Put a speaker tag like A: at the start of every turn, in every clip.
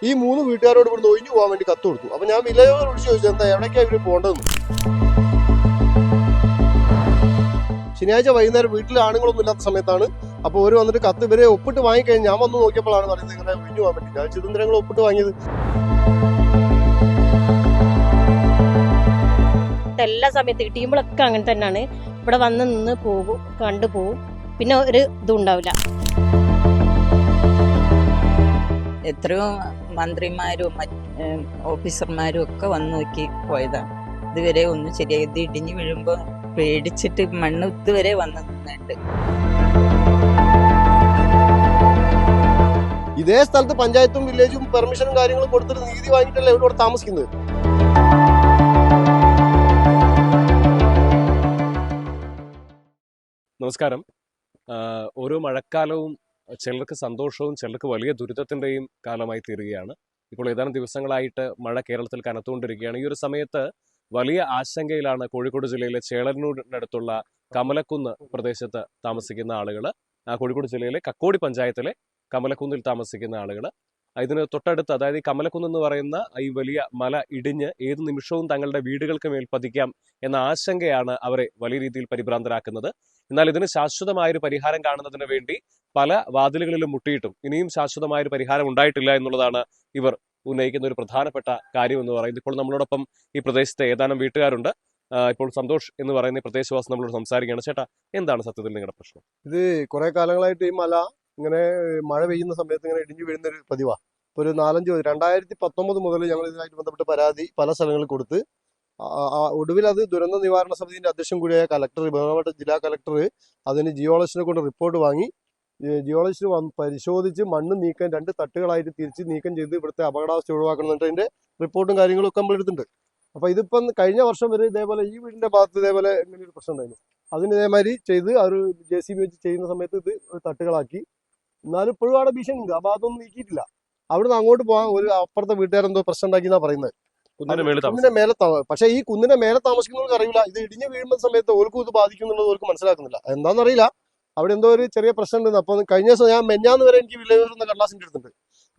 A: ഈ 3 വീട്ടുകാരോട് ഇവിടുന്ന് ഒഴിഞ്ഞു പോകാൻ വേണ്ടി കത്ത് കൊടുത്തു. അപ്പൊ ഞാൻ വില്ലേജോട് വിളിച്ചു ചോദിച്ചു എന്താ എവിടേക്കാണ് ഇവര് പോകേണ്ടതെന്ന്. ശനിയാഴ്ച വൈകുന്നേരം വീട്ടിൽ ആണുങ്ങളൊന്നും ഇല്ലാത്ത സമയത്താണ്. അപ്പോൾ ഒരു വന്നിട്ട് കത്ത് ഇവരെ ഒപ്പിട്ട് വാങ്ങിക്കഴിഞ്ഞ് ഞാൻ വന്ന് നോക്കിയപ്പോഴാണ് പറയുന്നത് ഇങ്ങനെ ഒഴിഞ്ഞു പോകാൻ പറ്റില്ല. ഞാൻ ചിദംബരങ്ങൾ ഒപ്പിട്ട് വാങ്ങിയത്.
B: എല്ലാ സമയത്ത് ടീമുകളൊക്കെ അങ്ങനെ തന്നെയാണ്. ഇവിടെ വന്ന് നിന്ന് പോകും, കണ്ടുപോകും, പിന്നെ ഒരു ഇതും ഉണ്ടാവില്ല.
C: എത്രയോ മന്ത്രിമാരും ഓഫീസർമാരും ഒക്കെ വന്ന് നോക്കി പോയതാണ്. ഇതുവരെ ഒന്നും ശരിയായി. ഇത് ഇടിഞ്ഞു വീഴുമ്പോൾ പേടിച്ചിട്ട് മണ്ണ് ഇതുവരെ വന്ന് നിന്നുണ്ട്.
A: ഇതേ സ്ഥലത്ത് പഞ്ചായത്തും വില്ലേജും പെർമിഷനും കാര്യങ്ങളും കൊടുത്തിട്ട് നീതി വാങ്ങിയിട്ടല്ലേ ഇവിടെ താമസിക്കുന്നത്.
D: നമസ്കാരം. ഓരോ മഴക്കാലവും ചിലർക്ക് സന്തോഷവും ചിലർക്ക് വലിയ ദുരിതത്തിൻ്റെയും കാലമായി തീരുകയാണ്. ഇപ്പോൾ ഏതാനും ദിവസങ്ങളായിട്ട് മഴ കേരളത്തിൽ കനത്തുകൊണ്ടിരിക്കുകയാണ്. ഈ ഒരു സമയത്ത് വലിയ ആശങ്കയിലാണ് കോഴിക്കോട് ജില്ലയിലെ ചേളന്നൂരിനടുത്തുള്ള കമലക്കുന്ന് പ്രദേശത്ത് താമസിക്കുന്ന ആളുകൾ. കോഴിക്കോട് ജില്ലയിലെ കക്കോടി പഞ്ചായത്തിലെ കമലക്കുന്നിൽ താമസിക്കുന്ന ആളുകൾ. ഇതിന് തൊട്ടടുത്ത്, അതായത് ഈ കമലക്കുന്ന് എന്ന് പറയുന്ന ഈ വലിയ മല ഇടിഞ്ഞ് ഏത് നിമിഷവും തങ്ങളുടെ വീടുകൾക്ക് മേൽ പതിക്കാം എന്ന ആശങ്കയാണ് അവരെ വലിയ രീതിയിൽ പരിഭ്രാന്തരാക്കുന്നത്. എന്നാൽ ഇതിന് ശാശ്വതമായൊരു പരിഹാരം കാണുന്നതിന് വേണ്ടി പല വാതിലുകളിലും മുട്ടിയിട്ടും ഇനിയും ശാശ്വതമായൊരു പരിഹാരം ഉണ്ടായിട്ടില്ല എന്നുള്ളതാണ് ഇവർ ഉന്നയിക്കുന്ന ഒരു പ്രധാനപ്പെട്ട കാര്യം എന്ന് പറയുന്നത്. ഇപ്പോൾ നമ്മളോടൊപ്പം ഈ പ്രദേശത്തെ ഏതാനും വീട്ടുകാരുണ്ട്. ഇപ്പോൾ സന്തോഷ് എന്ന് പറയുന്ന പ്രദേശവാസം നമ്മളോട് സംസാരിക്കുകയാണ്. ചേട്ടാ, എന്താണ് സത്യത്തിൽ നിങ്ങളുടെ പ്രശ്നം?
A: ഇത് കുറെ കാലങ്ങളായിട്ട് ഈ മല ഇങ്ങനെ മഴ പെയ്യുന്ന സമയത്ത് ഇങ്ങനെ ഇടിഞ്ഞു വീഴുന്ന ഒരു പതിവാ. ഒരു 2019 മുതൽ ഞങ്ങൾ ഇതുമായിട്ട് ബന്ധപ്പെട്ട് പരാതി പല സ്ഥലങ്ങളിൽ കൊടുത്ത് ഒടുവിൽ അത് ദുരന്ത നിവാരണ സമിതിന്റെ അധ്യക്ഷൻ കൂടിയായ കളക്ടർ, ബഹുമാനപ്പെട്ട ജില്ലാ കളക്ടർ അതിന് ജിയോളജിസ്റ്റിനെ കൊണ്ട് റിപ്പോർട്ട് വാങ്ങി. ജിയോളജിസ്റ്റ് പരിശോധിച്ച് മണ്ണ് നീക്കാൻ 2 തട്ടുകളായിട്ട് തിരിച്ച് നീക്കം ചെയ്ത് ഇവിടുത്തെ അപകടാവസ്ഥ ഒഴിവാക്കണം അതിന്റെ റിപ്പോർട്ടും കാര്യങ്ങളും ഒക്കെ നമ്മൾ എടുത്തിട്ടുണ്ട്. അപ്പൊ ഇതിപ്പം കഴിഞ്ഞ വർഷം വരെ ഇതേപോലെ ഈ വീടിന്റെ ഭാഗത്ത് ഇതേപോലെ ഇങ്ങനെ ഒരു പ്രശ്നം ഉണ്ടായിരുന്നു. അതിന് ഇതേമാതിരി ചെയ്ത് ഒരു JCB വെച്ച് ചെയ്യുന്ന സമയത്ത് ഇത് തട്ടുകളാക്കി. എന്നാലും ഇപ്പോഴും അവിടെ ഭീഷണി ഉണ്ട്. ആ ഭാഗത്തൊന്നും നീക്കിയിട്ടില്ല. അവിടുന്ന് അങ്ങോട്ട് പോകാൻ ഒരു അപ്പുറത്തെ വീട്ടുകാരെന്തോ പ്രശ്നം ഉണ്ടാക്കിയെന്നാ പറയുന്നത്. കുന്നിന്റെ മേലെ പക്ഷേ ഈ കുന്നിന്റെ മേലെ താമസിക്കുന്നവർക്ക് അറിയില്ല ഇത് ഇടിഞ്ഞു വീഴുന്ന സമയത്ത് ഓർക്കും ഇത് ബാധിക്കുന്നുള്ളത് ഓർക്ക് മനസ്സിലാക്കുന്നില്ല. എന്താണെന്നറിയില്ല. അവിടെ എന്തോ ഒരു ചെറിയ പ്രശ്നം ഉണ്ട്. അപ്പൊ കഴിഞ്ഞ ദിവസം ഞാൻ മെഞ്ഞാന്ന് വരെ എനിക്ക് വില്ലേജ് കടലാസിന്റെ അടുത്തുണ്ട്.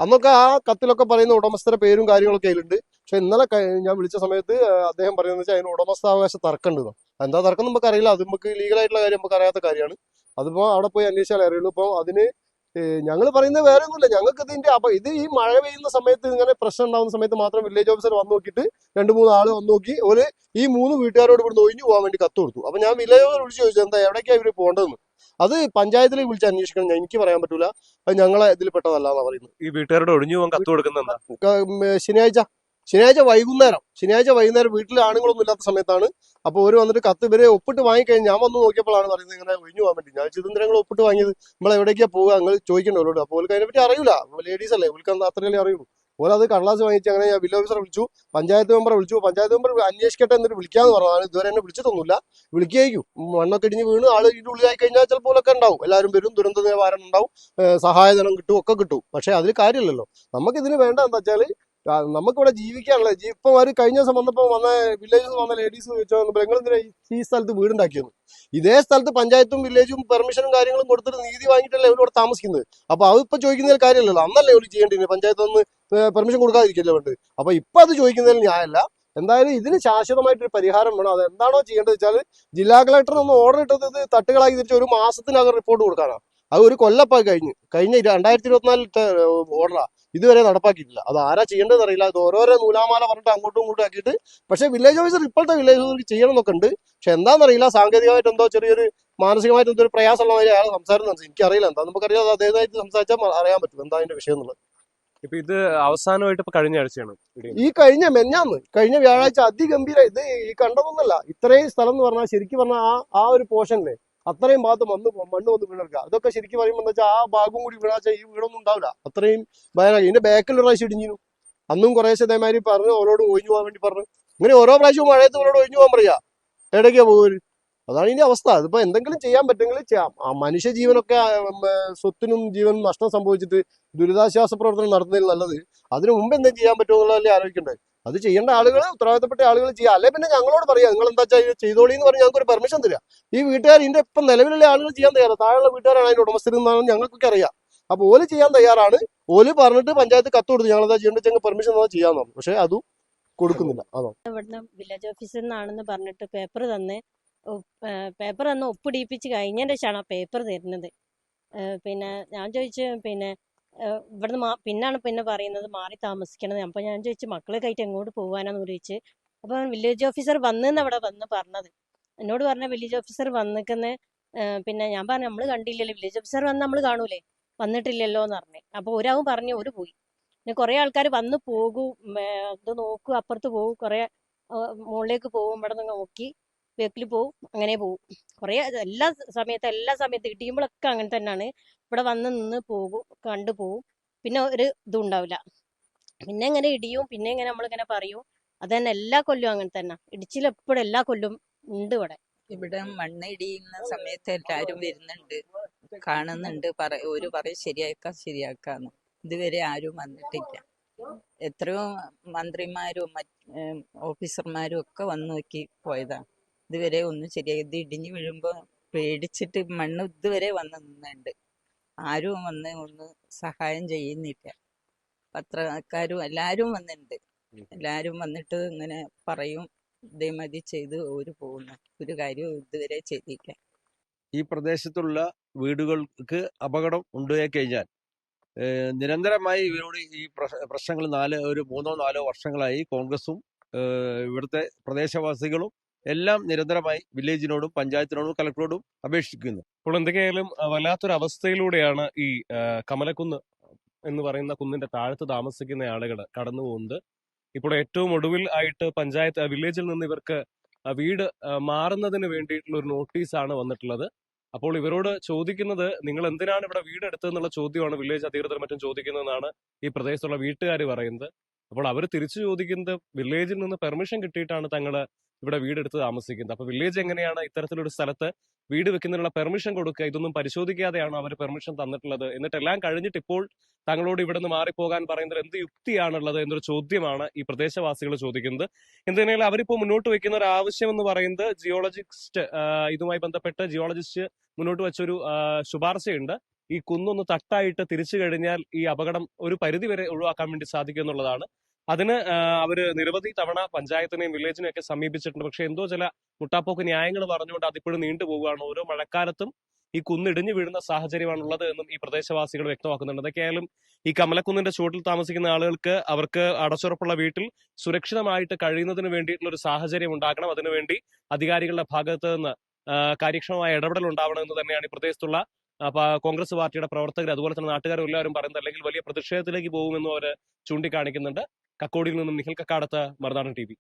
A: അന്നൊക്കെ ആ കത്തിലൊക്കെ പറയുന്ന ഉടമസ്ഥരുടെ പേരും കാര്യങ്ങളൊക്കെ അതിലുണ്ട്. പക്ഷെ ഇന്നലെ ഞാൻ വിളിച്ച സമയത്ത് അദ്ദേഹം പറയുന്നത് വെച്ചാൽ അതിന് ഉടമസ്ഥാവകാശ തർക്കമുണ്ട്. എന്താ തർക്കം നമുക്ക് അറിയില്ല. അത് നമുക്ക് ലീഗലായിട്ടുള്ള കാര്യം നമുക്ക് അറിയാത്ത കാര്യമാണ്. അതിപ്പോ അവിടെ പോയി അന്വേഷിച്ചാലേ അറിയുള്ളൂ. ഇപ്പൊ അതിന് ഞങ്ങൾ പറയുന്നത് വേറെ ഒന്നുമില്ല. ഞങ്ങൾക്ക് ഇതിന്റെ ഇത് ഈ മഴ പെയ്യുന്ന സമയത്ത് ഇങ്ങനെ പ്രശ്നം ഉണ്ടാകുന്ന സമയത്ത് മാത്രം വില്ലേജ് ഓഫീസർ വന്ന് നോക്കിയിട്ട് 2-3 ആള് വന്ന് നോക്കി ഈ 3 വീട്ടുകാരോട് ഇവിടുന്ന് ഒഴിഞ്ഞു പോകാൻ വേണ്ടി കത്ത് കൊടുത്തു. അപ്പൊ ഞാൻ വില്ലേജോട് വിളിച്ചു ചോദിച്ചു എന്താ എവിടേക്കാണ് ഇവര് പോകേണ്ടതെന്ന്. അത് പഞ്ചായത്തിൽ വിളിച്ച് അന്വേഷിക്കണം. എനിക്ക് പറയാൻ പറ്റൂല. അത് ഞങ്ങളെ ഇതിൽ പെട്ടതല്ല എന്നാ പറയുന്നത്.
D: ഈ വീട്ടുകാരോട് ഒഴിഞ്ഞു പോകാൻ കത്ത് കൊടുക്കുന്നത്
A: ശനിയാഴ്ച വൈകുന്നേരം വീട്ടിൽ ആണുങ്ങളൊന്നും ഇല്ലാത്ത സമയത്താണ്. അപ്പോൾ ഒരു വന്നിട്ട് കത്ത് ഇവരെ ഒപ്പിട്ട് വാങ്ങിക്കഴിഞ്ഞ് ഞാൻ വന്ന് നോക്കിയപ്പോഴാണ് പറയുന്നത് ഇങ്ങനെ ഒഴിഞ്ഞു പോകാൻ പറ്റി. ഞാൻ ചിദംബരങ്ങൾ ഒപ്പിട്ട് വാങ്ങിയത്. നമ്മൾ എവിടേക്കാ പോകുക നിങ്ങൾ ചോദിക്കേണ്ടവരോട്. അപ്പോൾ ഓർക്ക് അതിനെപ്പറ്റി അറിയില്ല. ലേഡീസ് അല്ലേ, ഓർക്ക് അത്രയല്ലേ അറിയുള്ളൂ. അത് കടലാസ് വാങ്ങിച്ച് അങ്ങനെ ഞാൻ വില്ലേജ് ഓഫീസറെ വിളിച്ചു, പഞ്ചായത്ത് മെമ്പറെ വിളിച്ചു. പഞ്ചായത്ത് മെമ്പർ അന്വേഷിക്കട്ടെ എന്നിട്ട് വിളിക്കാന്ന് പറഞ്ഞതാണ്. ഇതുവരെ എന്നെ വിളിച്ചിട്ടൊന്നുമില്ല. വിളിക്കുകയായിരിക്കും. മണ്ണൊക്കെ ഇടിഞ്ഞ് വീണ് ആൾ ഇതിൻ്റെ ഉള്ളിലായി കഴിഞ്ഞാൽ ചിലപ്പോഴൊക്കെ ഉണ്ടാവും. എല്ലാവരും വരും, ദുരന്ത നിവാരണം ഉണ്ടാവും, സഹായധനം കിട്ടും, ഒക്കെ കിട്ടും. പക്ഷെ അതിൽ കാര്യമില്ലല്ലോ. നമുക്കിതിന് വേണ്ട എന്താ വെച്ചാൽ നമുക്കിവിടെ ജീവിക്കാനുള്ള ഇപ്പൊ ഒരു കഴിഞ്ഞ ദിവസം വന്ന വില്ലേജിൽ വന്ന ലേഡീസ് ചോദിച്ചോ നിങ്ങളെന്തിനാ ഈ സ്ഥലത്ത് വീടുണ്ടാക്കിയെന്ന്. ഇതേ സ്ഥലത്ത് പഞ്ചായത്തും വില്ലേജും പെർമിഷനും കാര്യങ്ങളും കൊടുത്തിട്ട് നീതി വാങ്ങിയിട്ടല്ലേ ഇവിടെ താമസിക്കുന്നത്. അപ്പൊ അത് ഇപ്പൊ ചോദിക്കുന്നതിൽ കാര്യമില്ലല്ലോ. അന്നല്ലേ ഒരു ചെയ്യേണ്ടിന് പഞ്ചായത്ത് ഒന്ന് പെർമിഷൻ കൊടുക്കാതിരിക്കല്ലേ വേണ്ടത്. അപ്പൊ ഇപ്പൊ അത് ചോദിക്കുന്നതിൽ ന്യായമല്ല. എന്തായാലും ഇതിന് ശാശ്വതമായിട്ടൊരു പരിഹാരം വേണം. അത് എന്താണോ ചെയ്യേണ്ടത് വെച്ചാൽ ജില്ലാ കളക്ടർ ഒന്ന് ഓർഡർ ഇട്ടത് ഇത് തട്ടുകളാക്കി തിരിച്ച് 1 മാസത്തിനകം റിപ്പോർട്ട് കൊടുക്കാനാണ്. അത് ഒരു കൊല്ലപ്പായി കഴിഞ്ഞ് 2024 ഓർഡറാ ഇതുവരെ നടപ്പാക്കിയിട്ടില്ല. അത് ആരാ ചെയ്യേണ്ടതെന്ന് അറിയില്ല. ഇത് ഓരോരോ നൂലാമാല പറഞ്ഞിട്ട് അങ്ങോട്ടും ഇങ്ങോട്ടും ആക്കിയിട്ട്. പക്ഷേ വില്ലേജ് ഓഫീസർ ഇപ്പോഴത്തെ വില്ലേജ് ഓഫീസർക്ക് ചെയ്യണം എന്നൊക്കെ ഉണ്ട്. പക്ഷെ എന്താണെന്നറിയില്ല. സാങ്കേതികമായിട്ട് എന്തോ ചെറിയൊരു മാനസികമായിട്ട് എന്തോ ഒരു പ്രയാസമുള്ള മാതിരി അയാൾ സംസാരിക്കുന്നത് എനിക്കറിയില്ല. എന്താ നമുക്കറിയാം. അദ്ദേഹമായിട്ട് സംസാരിച്ചാൽ അറിയാൻ പറ്റും എന്താ അതിന്റെ വിഷയം എന്നുള്ളത്.
D: ഇപ്പൊ ഇത് അവസാനമായിട്ട് ഇപ്പൊ കഴിഞ്ഞ ആഴ്ചയാണ്
A: ഈ കഴിഞ്ഞ വ്യാഴാഴ്ച അതിഗംഭീര ഇത് ഈ കണ്ടതൊന്നല്ല. ഇത്രയും സ്ഥലം എന്ന് പറഞ്ഞാൽ ശരിക്കും പറഞ്ഞാൽ ആ ഒരു പോർഷനിലെ അത്രയും ഭാഗത്ത് മണ്ണ് വന്ന് വീണെടുക്കുക. അതൊക്കെ ശരിക്കും പറയുമ്പോൾ എന്താ വെച്ചാൽ ആ ഭാഗം കൂടി വീണാച്ചാൽ ഈ വീടൊന്നും ഉണ്ടാവില്ല. അത്രയും ഭയാനകം. ഇതിന്റെ ബാക്കിൽ ഒരു പ്രാവശ്യം ഇടിഞ്ഞു. അന്നും കുറേശ്ശെ ഇതേമാതിരി പറഞ്ഞ് ഓരോടും ഒഴിഞ്ഞു പോകാൻ വേണ്ടി പറഞ്ഞു. ഇങ്ങനെ ഓരോ പ്രാവശ്യവും മഴയത്ത് ഓരോട് ഒഴിഞ്ഞു പോകാൻ പറയാ. എവിടേക്കാ പോകുന്നത്? അതാണ് ഇതിന്റെ അവസ്ഥ. അതിപ്പോ എന്തെങ്കിലും ചെയ്യാൻ പറ്റുമെങ്കിൽ ചെയ്യാം. ആ മനുഷ്യ ജീവനൊക്കെ സ്വത്തിനും ജീവനും നഷ്ടം സംഭവിച്ചിട്ട് ദുരിതാശ്വാസ പ്രവർത്തനം നടത്തുന്നതിൽ നല്ലത് അതിനു മുമ്പ് എന്തെങ്കിലും ചെയ്യാൻ പറ്റുമോ എന്നുള്ളതല്ലേ ആലോചിക്കണ്ടേ. അത് ചെയ്യേണ്ട ആളുകൾ, ഉത്തരവാദിത്തപ്പെട്ട ആളുകൾ ചെയ്യുക. അല്ലെ പിന്നെ ഞങ്ങളോട് പറയാം നിങ്ങൾ എന്താ ചെയ്തോളി എന്ന് പറഞ്ഞ് ഞങ്ങൾക്ക് ഒരു പെർമിഷൻ തരിക. ഈ വീട്ടുകാർ ഇതിന്റെ ഇപ്പം നിലവിലുള്ള ആളുകൾ ചെയ്യാൻ തയ്യാറാണ്. താഴെയുള്ള വീട്ടുകാരാണ് അതിന്റെ ഉടമസ്ഥരെന്നാണ് ഞങ്ങൾക്കൊക്കെ അറിയാം. അപ്പൊ ഓല് ചെയ്യാൻ തയ്യാറാണ്. ഓല് പറഞ്ഞിട്ട് പഞ്ചായത്ത് കത്ത് കൊടുത്തു, ഞങ്ങളെന്താ ചെയ്യേണ്ടത് പെർമിഷൻ തന്നാൽ ചെയ്യാന്ന് പറഞ്ഞു. പക്ഷെ അതും കൊടുക്കുന്നില്ല. അതോ
B: ഇവിടുന്ന് വില്ലേജ് ഓഫീസിൽ നിന്നാണെന്ന് പറഞ്ഞിട്ട് പേപ്പർ തന്ന് ഒപ്പിടിപ്പിച്ച് കഴിഞ്ഞതിന്റെ ശേഷമാണ് ആ പേപ്പർ തരുന്നത്. പിന്നെ ഞാൻ ചോദിച്ചു, പിന്നെ ഇവിടുന്ന് പിന്നാണ് പിന്നെ പറയുന്നത് മാറി താമസിക്കണത്. അപ്പൊ ഞാൻ ചോദിച്ചു മക്കളൊക്കെ ആയിട്ട് എങ്ങോട്ട് പോകാനാന്ന് ചോദിച്ച്. അപ്പൊ വില്ലേജ് ഓഫീസർ വന്നെന്ന് അവിടെ വന്ന് പറഞ്ഞത്. എന്നോട് പറഞ്ഞ വില്ലേജ് ഓഫീസർ വന്നിക്കുന്ന. പിന്നെ ഞാൻ പറഞ്ഞു നമ്മള് കണ്ടില്ലല്ലോ, വില്ലേജ് ഓഫീസർ വന്ന് നമ്മൾ കാണൂലേ, വന്നിട്ടില്ലല്ലോ എന്ന് പറഞ്ഞു. അപ്പൊ ഒരാവും പറഞ്ഞു ഒരു പോയി. പിന്നെ കുറെ ആൾക്കാർ വന്ന് പോകും, ഇത് നോക്കും, അപ്പുറത്ത് പോകും, കുറെ മുകളിലേക്ക് പോകും, ഇവിടെ നിന്ന് നോക്കി ബേക്കിൽ പോവും, അങ്ങനെ പോവും. കുറെ എല്ലാ സമയത്തും ടീമുകളൊക്കെ അങ്ങനെ തന്നെയാണ്. ഇവിടെ വന്ന് നിന്ന് പോകും, കണ്ടു പോവും. പിന്നെ ഒരു ഇതും ഉണ്ടാവില്ല. പിന്നെ ഇങ്ങനെ ഇടിയും, പിന്നെ ഇങ്ങനെ നമ്മളിങ്ങനെ പറയും. അത് തന്നെ എല്ലാ കൊല്ലവും അങ്ങനെ തന്നെ. ഇടിച്ചിൽ എപ്പോഴും എല്ലാ കൊല്ലവും ഉണ്ട് ഇവിടെ.
C: ഇവിടെ മണ്ണ് ഇടിയുന്ന സമയത്ത് എല്ലാരും വരുന്നുണ്ട്, കാണുന്നുണ്ട്, ഒരു പറയും ശരിയാക്കാന്ന്. ഇതുവരെ ആരും വന്നിട്ടില്ല. എത്രയോ മന്ത്രിമാരും ഓഫീസർമാരും ഒക്കെ വന്നു നോക്കി പോയതാണ്. ഇതുവരെ ഒന്നും ശരിയായി. ഇത് ഇടിഞ്ഞു വീഴുമ്പോ പേടിച്ചിട്ട് മണ്ണ് ഇതുവരെ വന്ന് നിന്നുണ്ട്. ആരും വന്ന് ഒന്ന് സഹായം ചെയ്യുന്നില്ല. പത്രക്കാരും എല്ലാരും വന്നിട്ടുണ്ട്. എല്ലാരും വന്നിട്ട് ഇങ്ങനെ പറയും, ഇതേമാതിരി ചെയ്ത് ഒരു പോകുന്നു. ഒരു കാര്യവും ഇതുവരെ ചെയ്തില്ല.
E: ഈ പ്രദേശത്തുള്ള വീടുകൾക്ക് അപകടം ഉണ്ടായി കഴിഞ്ഞാൽ നിരന്തരമായി ഇവരോട് ഈ പ്രശ്നങ്ങൾ ഒരു 3-4 വർഷങ്ങളായി കോൺഗ്രസും ഇവിടുത്തെ പ്രദേശവാസികളും എല്ലാം നിരന്തരമായി വില്ലേജിനോടും പഞ്ചായത്തിനോടും കളക്ടറോടും അപേക്ഷിക്കുന്നു.
D: ഇപ്പോൾ എന്തൊക്കെയായാലും വല്ലാത്തൊരു അവസ്ഥയിലൂടെയാണ് ഈ കമലക്കുന്ന് എന്ന് പറയുന്ന കുന്നിന്റെ താഴത്ത് താമസിക്കുന്ന ആളുകൾ കടന്നു പോകുന്നത്. ഇപ്പോൾ ഏറ്റവും ഒടുവിൽ ആയിട്ട് വില്ലേജിൽ നിന്ന് ഇവർക്ക് വീട് മാറുന്നതിന് വേണ്ടിയിട്ടുള്ള ഒരു നോട്ടീസാണ് വന്നിട്ടുള്ളത്. അപ്പോൾ ഇവരോട് ചോദിക്കുന്നത്, നിങ്ങൾ എന്തിനാണ് ഇവിടെ വീട് എടുത്തതെന്നുള്ള ചോദ്യമാണ് വില്ലേജ് അധികൃതർ മറ്റും ചോദിക്കുന്നതെന്നാണ് ഈ പ്രദേശത്തുള്ള വീട്ടുകാർ പറയുന്നത്. അപ്പോൾ അവർ തിരിച്ചു ചോദിക്കുന്നത്, വില്ലേജിൽ നിന്ന് പെർമിഷൻ കിട്ടിയിട്ടാണ് തങ്ങൾ ഇവിടെ വീടെടുത്ത് താമസിക്കുന്നത്. അപ്പൊ വില്ലേജ് എങ്ങനെയാണ് ഇത്തരത്തിലൊരു സ്ഥലത്ത് വീട് വെക്കുന്നതിനുള്ള പെർമിഷൻ കൊടുക്കുക? ഇതൊന്നും പരിശോധിക്കാതെയാണ് അവർ പെർമിഷൻ തന്നിട്ടുള്ളത്. എന്നിട്ടെല്ലാം കഴിഞ്ഞിട്ട് ഇപ്പോൾ തങ്ങളോട് ഇവിടെ നിന്ന് മാറിപ്പോകാൻ പറയുന്നത് എന്ത് യുക്തിയാണുള്ളത് എന്നൊരു ചോദ്യമാണ് ഈ പ്രദേശവാസികൾ ചോദിക്കുന്നത്. എന്തിനായാലും അവരിപ്പോൾ മുന്നോട്ട് വെക്കുന്ന ഒരു ആവശ്യം എന്ന് പറയുന്നത്, ഇതുമായി ബന്ധപ്പെട്ട് ജിയോളജിസ്റ്റ് മുന്നോട്ട് വെച്ചൊരു ശുപാർശയുണ്ട്. ഈ കുന്നൊന്ന് തട്ടായിട്ട് തിരിച്ചു കഴിഞ്ഞാൽ ഈ അപകടം ഒരു പരിധിവരെ ഒഴിവാക്കാൻ വേണ്ടി സാധിക്കും എന്നുള്ളതാണ്. അതിന് അവര് നിരവധി തവണ പഞ്ചായത്തിനെയും വില്ലേജിനെയും ഒക്കെ സമീപിച്ചിട്ടുണ്ട്. പക്ഷെ എന്തോ ചില മുട്ടാപ്പോക്ക് ന്യായങ്ങൾ പറഞ്ഞുകൊണ്ട് അതിപ്പോഴും നീണ്ടുപോവുകയാണ്. ഓരോ മഴക്കാലത്തും ഈ കുന്നിടിഞ്ഞു വീഴുന്ന സാഹചര്യമാണുള്ളത് എന്നും ഈ പ്രദേശവാസികൾ വ്യക്തമാക്കുന്നുണ്ട്. അതൊക്കെയായാലും ഈ കമലക്കുന്നിന്റെ ചുവട്ടിൽ താമസിക്കുന്ന ആളുകൾക്ക് അവർക്ക് അടച്ചുറപ്പുള്ള വീട്ടിൽ സുരക്ഷിതമായിട്ട് കഴിയുന്നതിന് വേണ്ടിയിട്ടുള്ള ഒരു സാഹചര്യം ഉണ്ടാക്കണം. അതിനുവേണ്ടി അധികാരികളുടെ ഭാഗത്ത് നിന്ന് കാര്യക്ഷമമായ ഇടപെടൽ ഉണ്ടാവണം എന്ന് തന്നെയാണ് ഈ പ്രദേശത്തുള്ള കോൺഗ്രസ് പാർട്ടിയുടെ പ്രവർത്തകർ, അതുപോലെ തന്നെ നാട്ടുകാരും എല്ലാവരും പറയുന്നത്. അല്ലെങ്കിൽ വലിയ പ്രതിഷേധത്തിലേക്ക് പോകുമെന്നും അവർ ചൂണ്ടിക്കാണിക്കുന്നുണ്ട്. കക്കോടിയിൽ നിന്നും നിഖിൽ കക്കാടത്ത്, മറുനാടൻ TV.